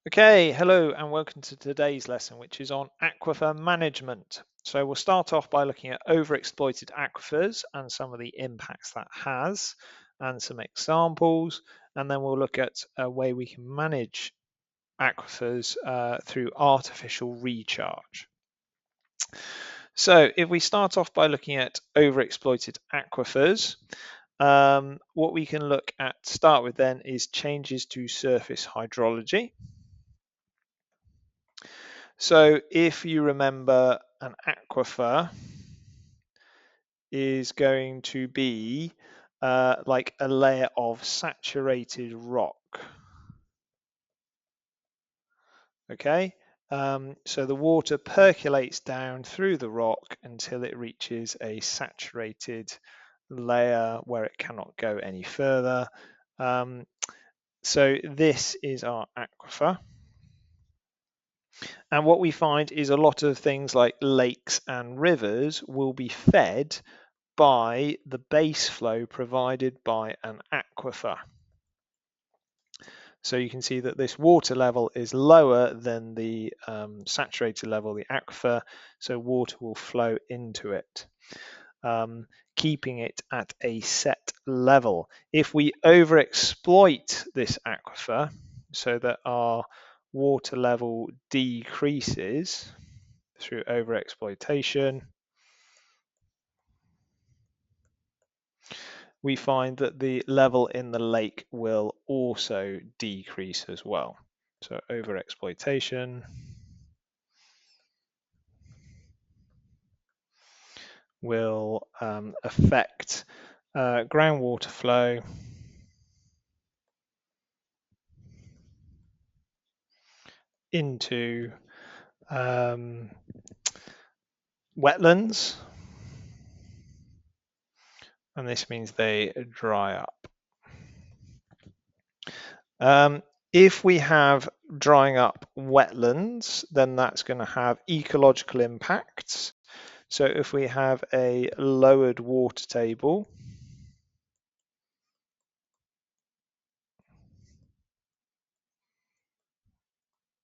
Okay, hello and welcome to today's lesson, which is on aquifer management. So we'll start off by looking at overexploited aquifers and some of the impacts that has, and some examples, and then we'll look at a way we can manage aquifers through artificial recharge. So if we start off by looking at overexploited aquifers, what we can look at start with then is changes to surface hydrology. So if you remember, an aquifer is going to be like a layer of saturated rock. Okay, so the water percolates down through the rock until it reaches a saturated layer where it cannot go any further. So this is our aquifer. And what we find is a lot of things like lakes and rivers will be fed by the base flow provided by an aquifer. So you can see that this water level is lower than the saturated level, the aquifer, so water will flow into it, keeping it at a set level. If we overexploit this aquifer so that our water level decreases through overexploitation, we find that the level in the lake will also decrease as well. So overexploitation will affect groundwater flow into wetlands, and this means they dry up. If we have drying up wetlands, then that's going to have ecological impacts. So if we have a lowered water table,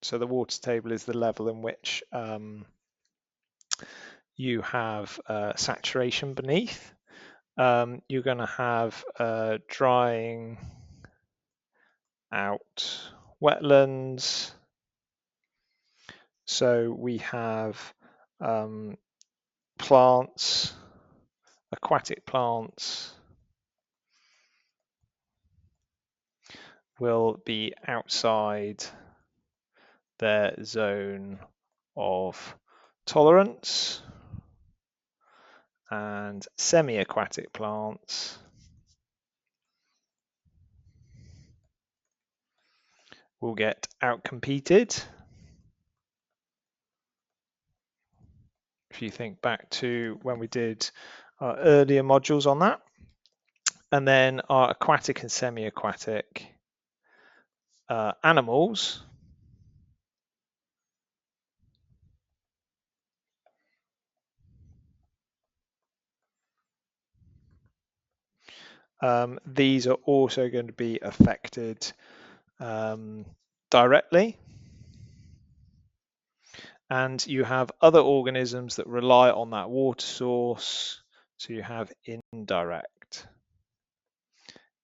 so the water table is the level in which you have saturation beneath, you're going to have drying out wetlands. So we have plants, aquatic plants will be outside their zone of tolerance, and semi-aquatic plants will get outcompeted. If you think back to when we did our earlier modules on that, and then our aquatic and semi-aquatic animals these are also going to be affected directly, and you have other organisms that rely on that water source, so you have indirect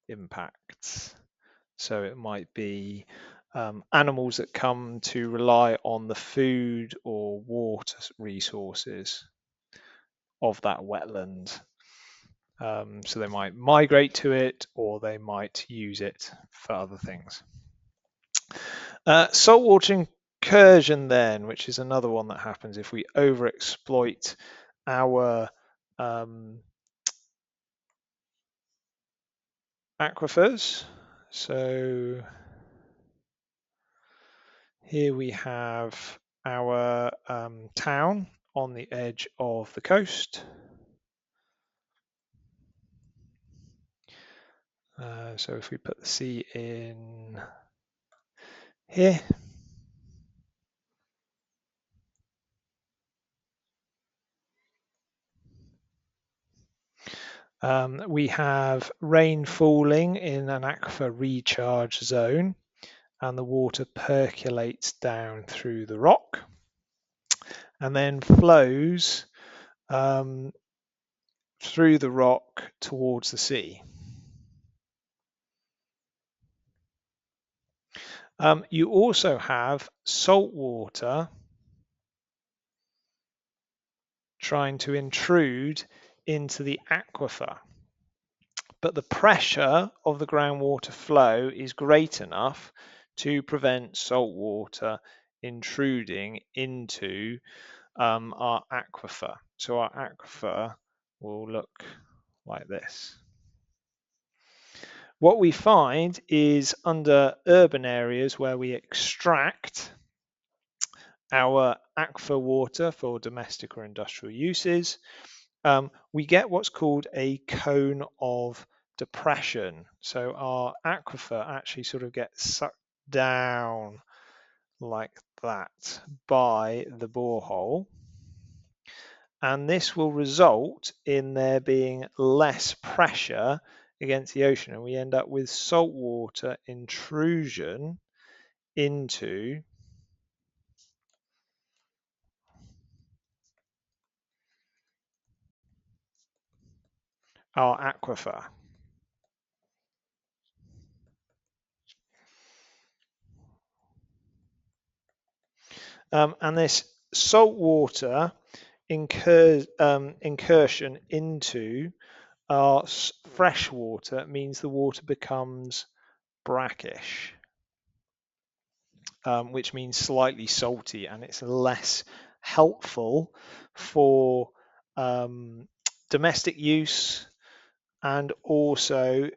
impacts. So it might be animals that come to rely on the food or water resources of that wetland. So they might migrate to it, or they might use it for other things. Saltwater incursion then, which is another one that happens if we overexploit our aquifers. So here we have our town on the edge of the coast. So if we put the sea in here, we have rain falling in an aquifer recharge zone, and the water percolates down through the rock and then flows through the rock towards the sea. You also have salt water trying to intrude into the aquifer, but the pressure of the groundwater flow is great enough to prevent salt water intruding into our aquifer. So our aquifer will look like this. What we find is under urban areas where we extract our aquifer water for domestic or industrial uses, we get what's called a cone of depression. So our aquifer actually sort of gets sucked down like that by the borehole. And this will result in there being less pressure against the ocean, and we end up with saltwater intrusion into our aquifer. And this saltwater incursion into our fresh water means the water becomes brackish, which means slightly salty, and it's less helpful for domestic use, and also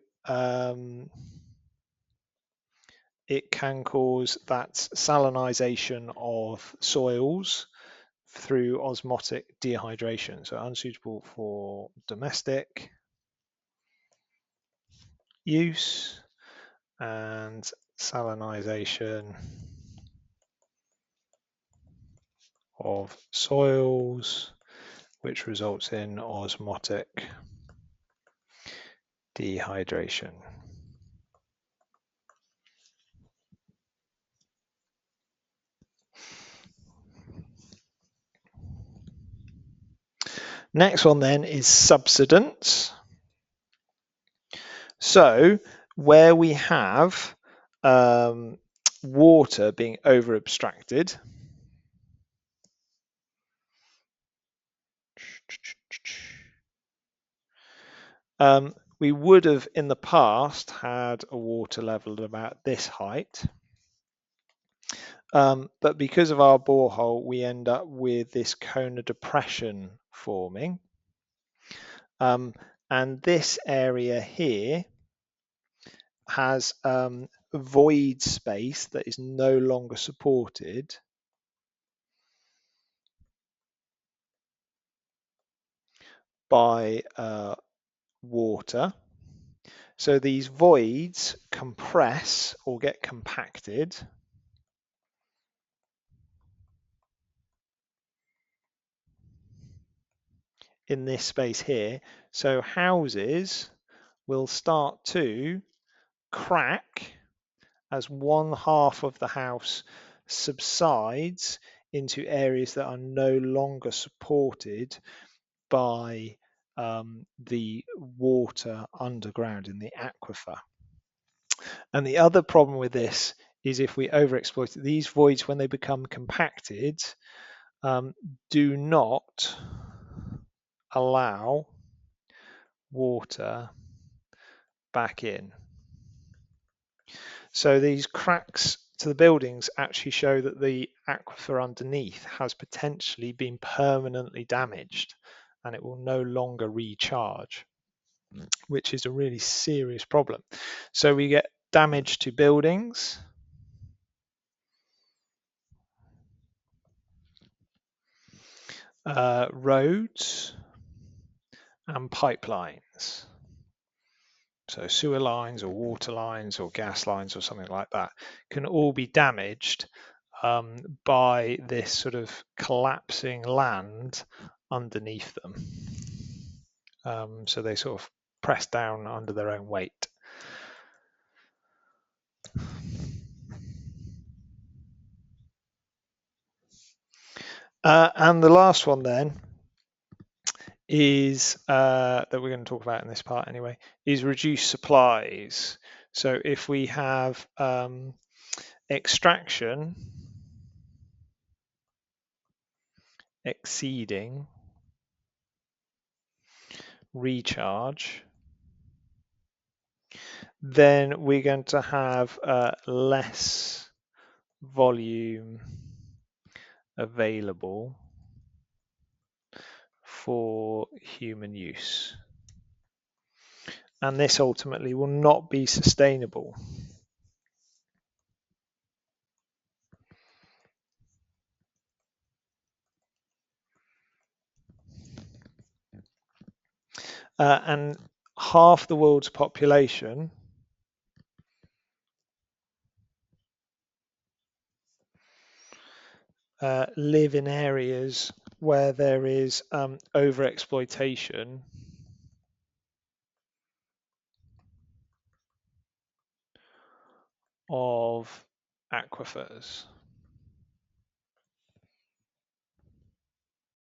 it can cause that salinization of soils through osmotic dehydration, so unsuitable for domestic use, and salinization of soils, which results in osmotic dehydration. Next one then is subsidence. So where we have water being over abstracted, we would have in the past had a water level at about this height. But because of our borehole, we end up with this cone of depression forming. And this area here has void space that is no longer supported by water. So these voids compress or get compacted in this space here. So houses will start to crack as one half of the house subsides into areas that are no longer supported by the water underground in the aquifer. And the other problem with this is if we overexploit it, these voids, when they become compacted, do not allow water back in. So these cracks to the buildings actually show that the aquifer underneath has potentially been permanently damaged and it will no longer recharge, which is a really serious problem. So we get damage to buildings, roads, and pipelines. So sewer lines or water lines or gas lines or something like that can all be damaged by this sort of collapsing land underneath them. So they sort of press down under their own weight. And the last one then is that we're going to talk about in this part anyway, is reduce supplies. So if we have extraction exceeding recharge, then we're going to have less volume available for human use. And this ultimately will not be sustainable. And half the world's population live in areas where there is overexploitation of aquifers.